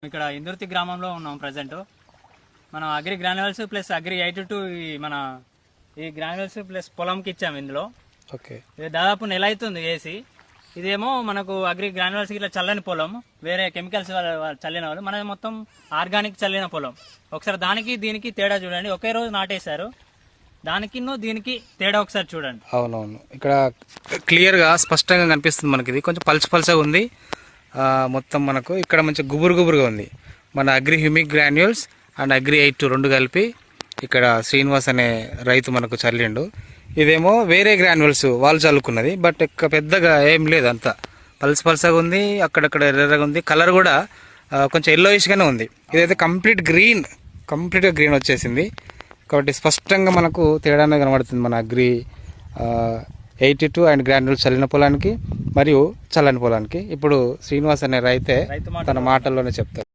ఇక్కడ ఇందుర్తి గ్రామంలో ఉన్నాం ప్రజెంట్. మనం అగ్రి గ్రాన్యువల్స్ ప్లస్ అగ్రి 82 మన ఈ గ్రాన్యువల్స్ ప్లస్ పొలంకి ఇచ్చాము ఇందులో. ఓకే, ఇది దాదాపు నెల అవుతుంది వేసి. ఇదేమో మనకు అగ్రి గ్రాన్యువల్స్ ఇట్లా చల్లని పొలం, వేరే కెమికల్స్ చల్లిన వాళ్ళు, మనది మొత్తం ఆర్గానిక్ చల్లిన పొలం. ఒకసారి దానికి దీనికి తేడా చూడండి. ఒకే రోజు నాటేశారు, దానికి దీనికి తేడా ఒకసారి చూడండి. అవునవును, ఇక్కడ క్లియర్గా స్పష్టంగా కనిపిస్తుంది మనకి. ఇది కొంచెం పల్చగా ఉంది మొత్తం. మనకు ఇక్కడ మంచి గుబురుగా ఉంది. మన agri humic granules and agri 82 రెండు కలిపి ఇక్కడ శ్రీనివాస్ అనే రైతు మనకు చల్లిండు. ఇదేమో వేరే గ్రాన్యువల్స్ వాళ్ళు చల్లుకున్నది, బట్ పెద్దగా ఏం లేదు, అంతా పల్చగా ఉంది. అక్కడక్కడ ఎర్రగా ఉంది. కలర్ కూడా కొంచెం ఎల్లోయిష్గానే ఉంది. ఇదైతే కంప్లీట్గా గ్రీన్ వచ్చేసింది. కాబట్టి స్పష్టంగా మనకు తేడానే కనబడుతుంది మన అగ్రి 82 అండ్ గ్రాన్యుల్స్ చల్లిన పొలానికి మరియు చల్లని పొలానికి. ఇప్పుడు శ్రీనివాస్ అనే రైతే తన మాటల్లోనే చెప్తారు.